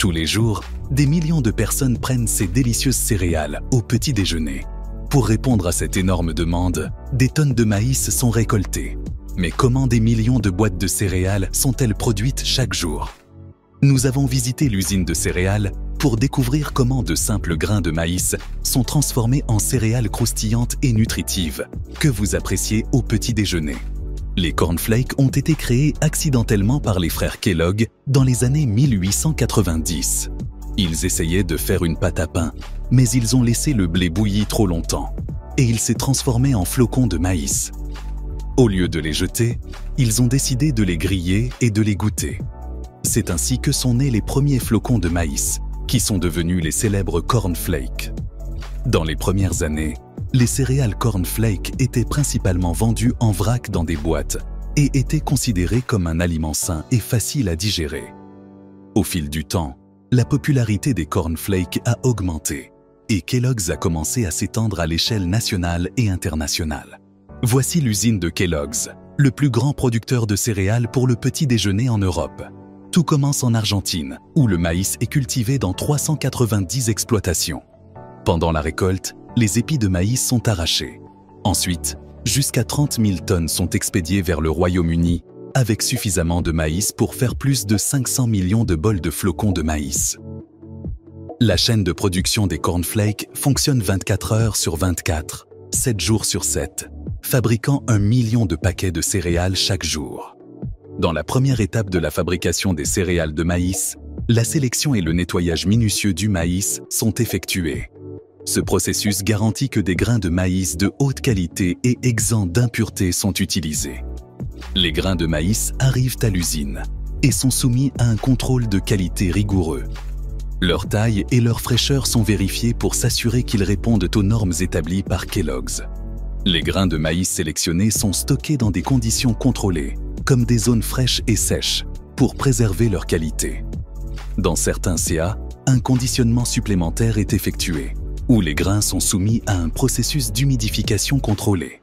Tous les jours, des millions de personnes prennent ces délicieuses céréales au petit déjeuner. Pour répondre à cette énorme demande, des tonnes de maïs sont récoltées. Mais comment des millions de boîtes de céréales sont-elles produites chaque jour? Nous avons visité l'usine de céréales pour découvrir comment de simples grains de maïs sont transformés en céréales croustillantes et nutritives que vous appréciez au petit déjeuner. Les cornflakes ont été créés accidentellement par les frères Kellogg dans les années 1890. Ils essayaient de faire une pâte à pain, mais ils ont laissé le blé bouillir trop longtemps et il s'est transformé en flocons de maïs. Au lieu de les jeter, ils ont décidé de les griller et de les goûter. C'est ainsi que sont nés les premiers flocons de maïs, qui sont devenus les célèbres cornflakes. Dans les premières années, les céréales cornflakes étaient principalement vendues en vrac dans des boîtes et étaient considérées comme un aliment sain et facile à digérer. Au fil du temps, la popularité des cornflakes a augmenté et Kellogg's a commencé à s'étendre à l'échelle nationale et internationale. Voici l'usine de Kellogg's, le plus grand producteur de céréales pour le petit déjeuner en Europe. Tout commence en Argentine, où le maïs est cultivé dans 390 exploitations. Pendant la récolte, les épis de maïs sont arrachés. Ensuite, jusqu'à 30 000 tonnes sont expédiées vers le Royaume-Uni, avec suffisamment de maïs pour faire plus de 500 millions de bols de flocons de maïs. La chaîne de production des cornflakes fonctionne 24 heures sur 24, 7 jours sur 7, fabriquant 1 million de paquets de céréales chaque jour. Dans la première étape de la fabrication des céréales de maïs, la sélection et le nettoyage minutieux du maïs sont effectués. Ce processus garantit que des grains de maïs de haute qualité et exempts d'impuretés sont utilisés. Les grains de maïs arrivent à l'usine et sont soumis à un contrôle de qualité rigoureux. Leur taille et leur fraîcheur sont vérifiés pour s'assurer qu'ils répondent aux normes établies par Kellogg's. Les grains de maïs sélectionnés sont stockés dans des conditions contrôlées, comme des zones fraîches et sèches, pour préserver leur qualité. Dans certains CA, un conditionnement supplémentaire est effectué, où les grains sont soumis à un processus d'humidification contrôlé.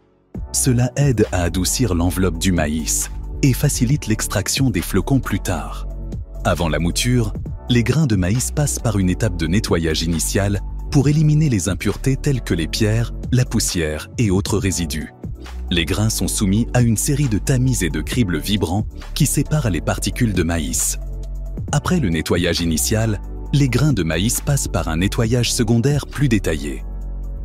Cela aide à adoucir l'enveloppe du maïs et facilite l'extraction des flocons plus tard. Avant la mouture, les grains de maïs passent par une étape de nettoyage initial pour éliminer les impuretés telles que les pierres, la poussière et autres résidus. Les grains sont soumis à une série de tamis et de cribles vibrants qui séparent les particules de maïs. Après le nettoyage initial, les grains de maïs passent par un nettoyage secondaire plus détaillé.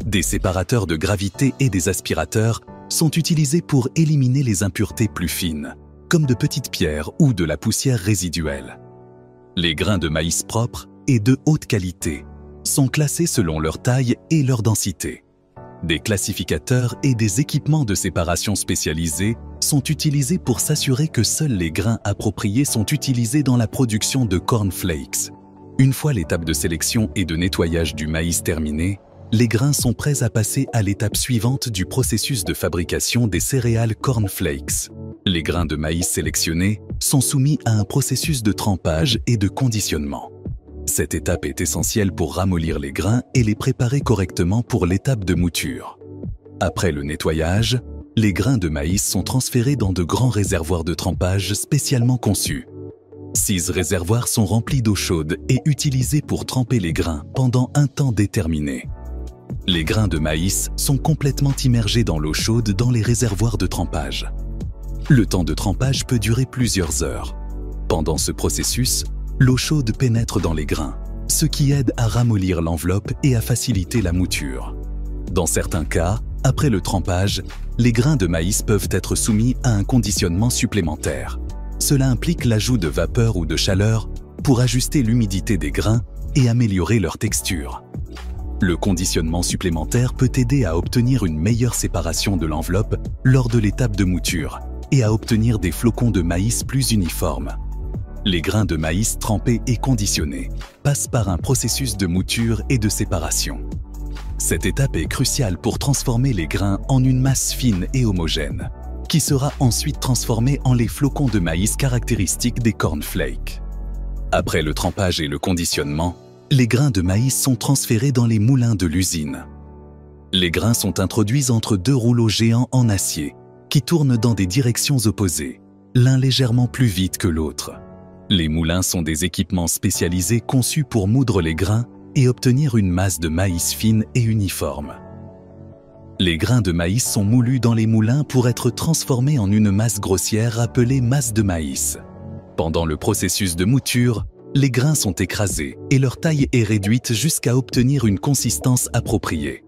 Des séparateurs de gravité et des aspirateurs sont utilisés pour éliminer les impuretés plus fines, comme de petites pierres ou de la poussière résiduelle. Les grains de maïs propres et de haute qualité sont classés selon leur taille et leur densité. Des classificateurs et des équipements de séparation spécialisés sont utilisés pour s'assurer que seuls les grains appropriés sont utilisés dans la production de cornflakes. Une fois l'étape de sélection et de nettoyage du maïs terminée, les grains sont prêts à passer à l'étape suivante du processus de fabrication des céréales cornflakes. Les grains de maïs sélectionnés sont soumis à un processus de trempage et de conditionnement. Cette étape est essentielle pour ramollir les grains et les préparer correctement pour l'étape de mouture. Après le nettoyage, les grains de maïs sont transférés dans de grands réservoirs de trempage spécialement conçus. 6 réservoirs sont remplis d'eau chaude et utilisés pour tremper les grains pendant un temps déterminé. Les grains de maïs sont complètement immergés dans l'eau chaude dans les réservoirs de trempage. Le temps de trempage peut durer plusieurs heures. Pendant ce processus, l'eau chaude pénètre dans les grains, ce qui aide à ramollir l'enveloppe et à faciliter la mouture. Dans certains cas, après le trempage, les grains de maïs peuvent être soumis à un conditionnement supplémentaire. Cela implique l'ajout de vapeur ou de chaleur pour ajuster l'humidité des grains et améliorer leur texture. Le conditionnement supplémentaire peut aider à obtenir une meilleure séparation de l'enveloppe lors de l'étape de mouture et à obtenir des flocons de maïs plus uniformes. Les grains de maïs trempés et conditionnés passent par un processus de mouture et de séparation. Cette étape est cruciale pour transformer les grains en une masse fine et homogène, qui sera ensuite transformée en les flocons de maïs caractéristiques des cornflakes. Après le trempage et le conditionnement, les grains de maïs sont transférés dans les moulins de l'usine. Les grains sont introduits entre 2 rouleaux géants en acier qui tournent dans des directions opposées, l'un légèrement plus vite que l'autre. Les moulins sont des équipements spécialisés conçus pour moudre les grains et obtenir une masse de maïs fine et uniforme. Les grains de maïs sont moulus dans les moulins pour être transformés en une masse grossière appelée masse de maïs. Pendant le processus de mouture, les grains sont écrasés et leur taille est réduite jusqu'à obtenir une consistance appropriée.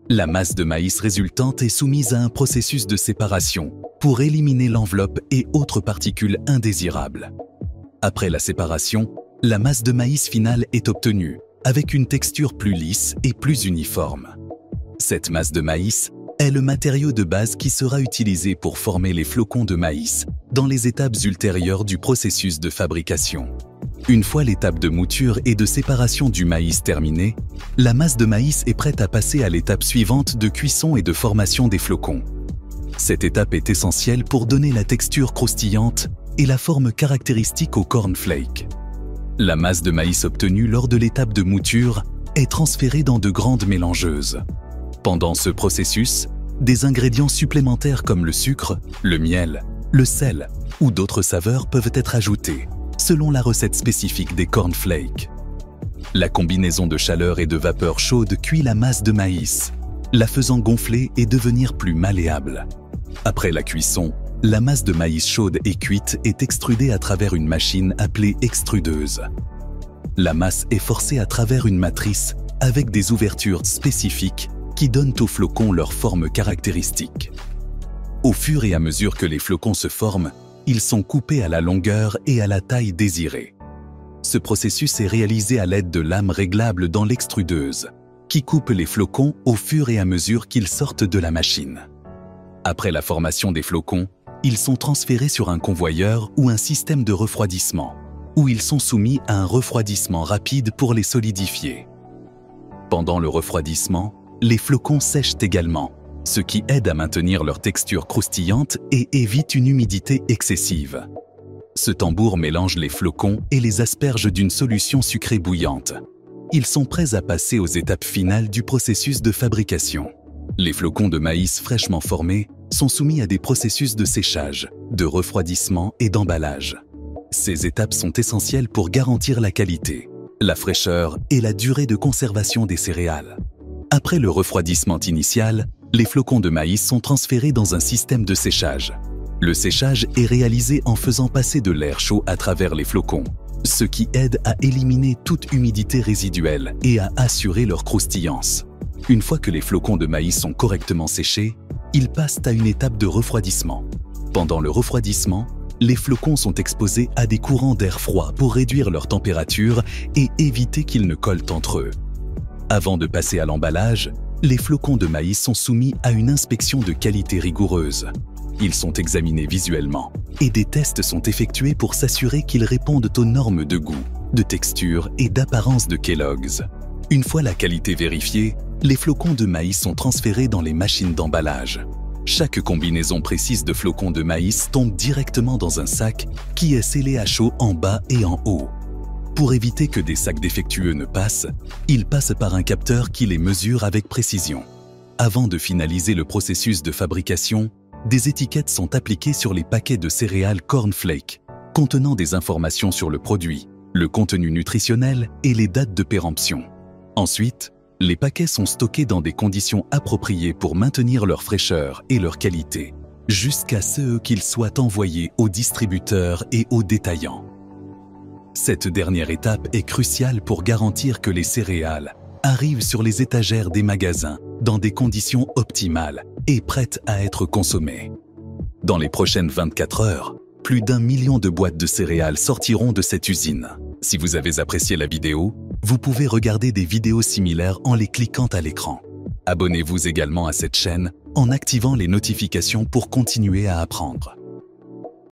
La masse de maïs résultante est soumise à un processus de séparation pour éliminer l'enveloppe et autres particules indésirables. Après la séparation, la masse de maïs finale est obtenue avec une texture plus lisse et plus uniforme. Cette masse de maïs est le matériau de base qui sera utilisé pour former les flocons de maïs dans les étapes ultérieures du processus de fabrication. Une fois l'étape de mouture et de séparation du maïs terminée, la masse de maïs est prête à passer à l'étape suivante de cuisson et de formation des flocons. Cette étape est essentielle pour donner la texture croustillante et la forme caractéristique au cornflake. La masse de maïs obtenue lors de l'étape de mouture est transférée dans de grandes mélangeuses. Pendant ce processus, des ingrédients supplémentaires comme le sucre, le miel, le sel ou d'autres saveurs peuvent être ajoutés, selon la recette spécifique des cornflakes. La combinaison de chaleur et de vapeur chaude cuit la masse de maïs, la faisant gonfler et devenir plus malléable. Après la cuisson, la masse de maïs chaude et cuite est extrudée à travers une machine appelée extrudeuse. La masse est forcée à travers une matrice avec des ouvertures spécifiques qui donnent aux flocons leur forme caractéristique. Au fur et à mesure que les flocons se forment, ils sont coupés à la longueur et à la taille désirée. Ce processus est réalisé à l'aide de lames réglables dans l'extrudeuse, qui coupent les flocons au fur et à mesure qu'ils sortent de la machine. Après la formation des flocons, ils sont transférés sur un convoyeur ou un système de refroidissement, où ils sont soumis à un refroidissement rapide pour les solidifier. Pendant le refroidissement, les flocons sèchent également, ce qui aide à maintenir leur texture croustillante et évite une humidité excessive. Ce tambour mélange les flocons et les asperge d'une solution sucrée bouillante. Ils sont prêts à passer aux étapes finales du processus de fabrication. Les flocons de maïs fraîchement formés sont soumis à des processus de séchage, de refroidissement et d'emballage. Ces étapes sont essentielles pour garantir la qualité, la fraîcheur et la durée de conservation des céréales. Après le refroidissement initial, les flocons de maïs sont transférés dans un système de séchage. Le séchage est réalisé en faisant passer de l'air chaud à travers les flocons, ce qui aide à éliminer toute humidité résiduelle et à assurer leur croustillance. Une fois que les flocons de maïs sont correctement séchés, ils passent à une étape de refroidissement. Pendant le refroidissement, les flocons sont exposés à des courants d'air froid pour réduire leur température et éviter qu'ils ne collent entre eux. Avant de passer à l'emballage, les flocons de maïs sont soumis à une inspection de qualité rigoureuse. Ils sont examinés visuellement et des tests sont effectués pour s'assurer qu'ils répondent aux normes de goût, de texture et d'apparence de Kellogg's. Une fois la qualité vérifiée, les flocons de maïs sont transférés dans les machines d'emballage. Chaque combinaison précise de flocons de maïs tombe directement dans un sac qui est scellé à chaud en bas et en haut. Pour éviter que des sacs défectueux ne passent, ils passent par un capteur qui les mesure avec précision. Avant de finaliser le processus de fabrication, des étiquettes sont appliquées sur les paquets de céréales cornflake, contenant des informations sur le produit, le contenu nutritionnel et les dates de péremption. Ensuite, les paquets sont stockés dans des conditions appropriées pour maintenir leur fraîcheur et leur qualité, jusqu'à ce qu'ils soient envoyés aux distributeurs et aux détaillants. Cette dernière étape est cruciale pour garantir que les céréales arrivent sur les étagères des magasins dans des conditions optimales et prêtes à être consommées. Dans les prochaines 24 heures, plus d'1 million de boîtes de céréales sortiront de cette usine. Si vous avez apprécié la vidéo, vous pouvez regarder des vidéos similaires en les cliquant à l'écran. Abonnez-vous également à cette chaîne en activant les notifications pour continuer à apprendre.